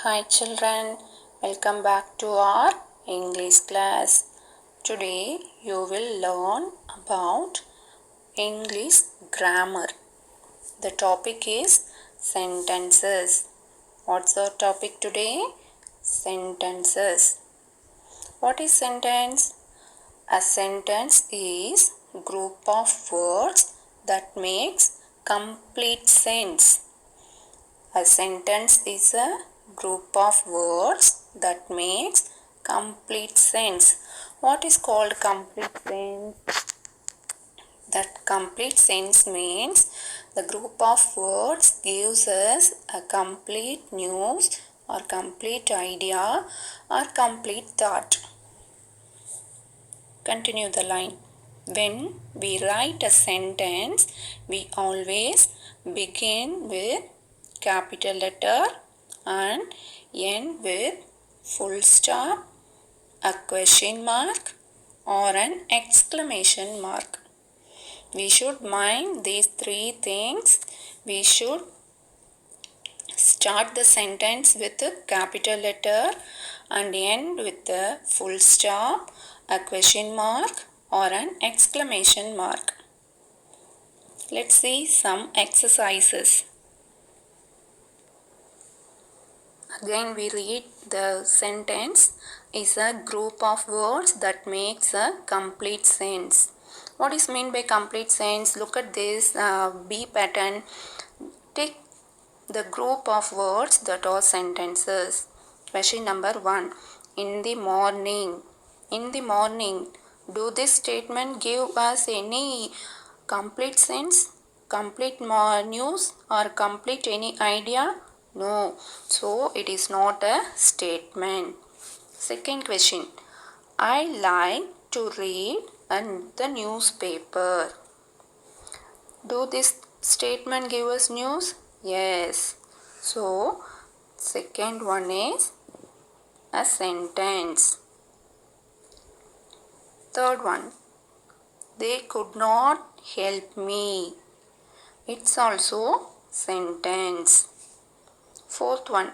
Hi children, welcome back to our English class. Today you will learn about English grammar. The topic is sentences. What's the topic today? Sentences. What is sentence? A sentence is group of words that makes complete sense. A sentence is a group of words that makes complete sense. What is called complete sense? That complete sense means the group of words gives us a complete news or complete idea or complete thought. Continue the line. When we write a sentence, we always begin with capital letter and end with full stop, a question mark or an exclamation mark. We should mind these three things. We should start the sentence with a capital letter and end with a full stop, a question mark or an exclamation mark. Let's see some exercises. Again we read the sentence is a group of words that makes a complete sense. What is meant by complete sense? Look at this B pattern. Take the group of words that are sentences. Question number 1. In the morning. In the morning. Do this statement give us any complete sense? Complete news or complete any idea? No. So it is not a statement. Second question. I like to read the newspaper. Do this statement give us news? Yes. So second one is a sentence. Third one. They could not help me. It's also sentence. Fourth one.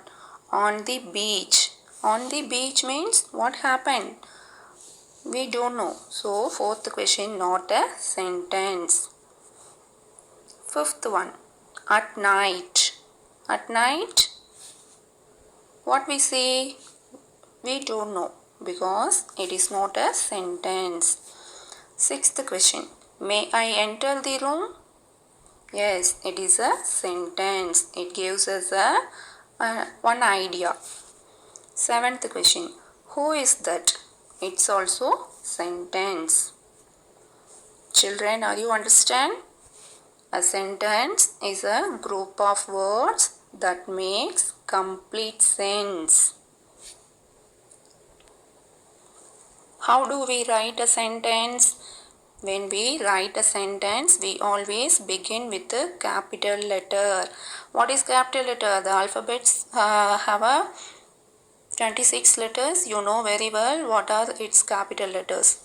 On the beach. On the beach means what happened? We don't know. So fourth question not a sentence. Fifth one. At night. At night. What we say? We don't know because it is not a sentence. Sixth question. May I enter the room? Yes, it is a sentence. It gives us one idea. Seventh question. Who is that? It's also sentence. Children, are you understand? A sentence is a group of words that makes complete sense. How do we write a sentence? When we write a sentence, we always begin with a capital letter. What is capital letter? The alphabets have a 26 letters. You know very well what are its capital letters.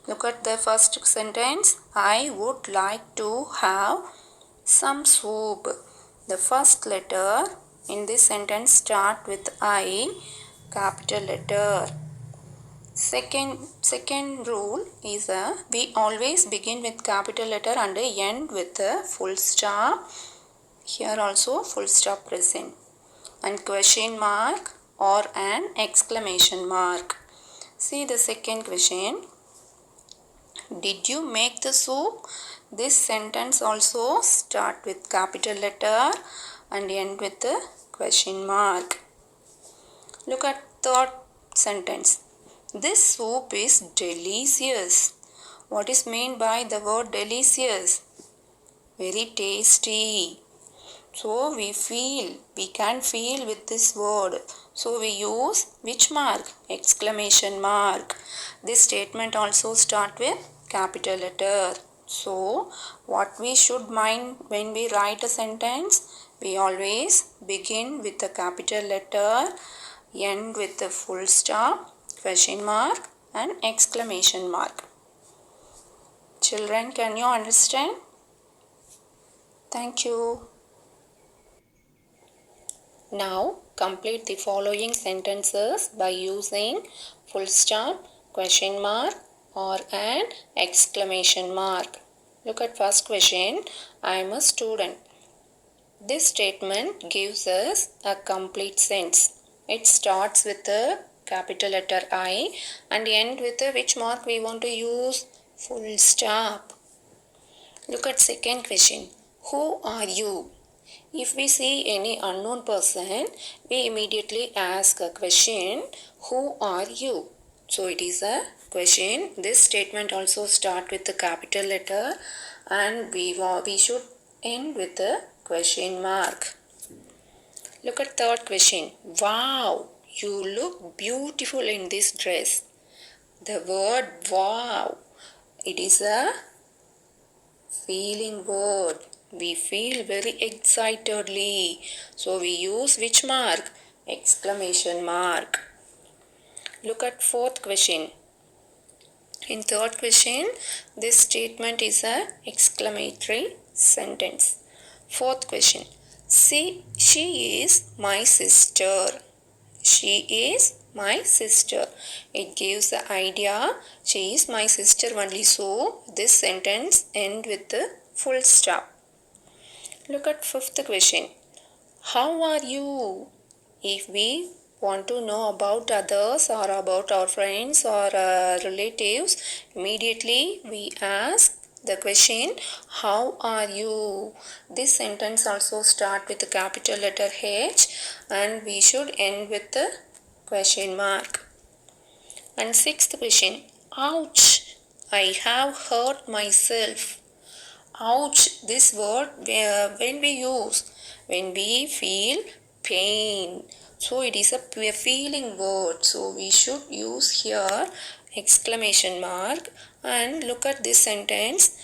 Look at the first sentence. I would like to have some soup. The first letter in this sentence start with I, capital letter. Second rule is we always begin with capital letter and end with a full stop. Here also full stop present. And question mark or an exclamation mark. See the second question. Did you make the soup? This sentence also start with capital letter and end with a question mark. Look at third sentence. This soup is delicious. What is meant by the word delicious? Very tasty. So we can feel with this word. So we use which mark? Exclamation mark. This statement also start with capital letter. So what we should mind when we write a sentence? We always begin with a capital letter, end with a full stop, question mark and exclamation mark. Children, can you understand? Thank you. Now complete the following sentences by using full stop, question mark or an exclamation mark. Look at first question. I am a student. This statement gives us a complete sense. It starts with a capital letter I and end with a which mark we want to use? Full stop. Look at second question. Who are you? If we see any unknown person, we immediately ask a question, who are you? So it is a question. This statement also start with the capital letter and we should end with a question mark. Look at third question. Wow, you look beautiful in this dress. The word wow, it is a feeling word. We feel very excitedly. So we use which mark? Exclamation mark. Look at fourth question. In third question, this statement is a exclamatory sentence. Fourth question. She is my sister. She is my sister. It gives the idea she is my sister only. So this sentence ends with the full stop. Look at fifth question. How are you? If we want to know about others or about our friends or relatives, immediately we ask the question, how are you? This sentence also start with the capital letter H and we should end with the question mark. And sixth question, ouch, I have hurt myself. Ouch, this word when we use, when we feel pain. So it is a feeling word. So we should use here exclamation mark and look at this sentence.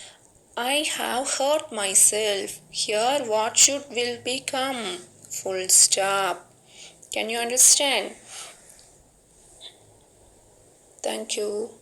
I have hurt myself. Here what will become? Full stop. Can you understand? Thank you.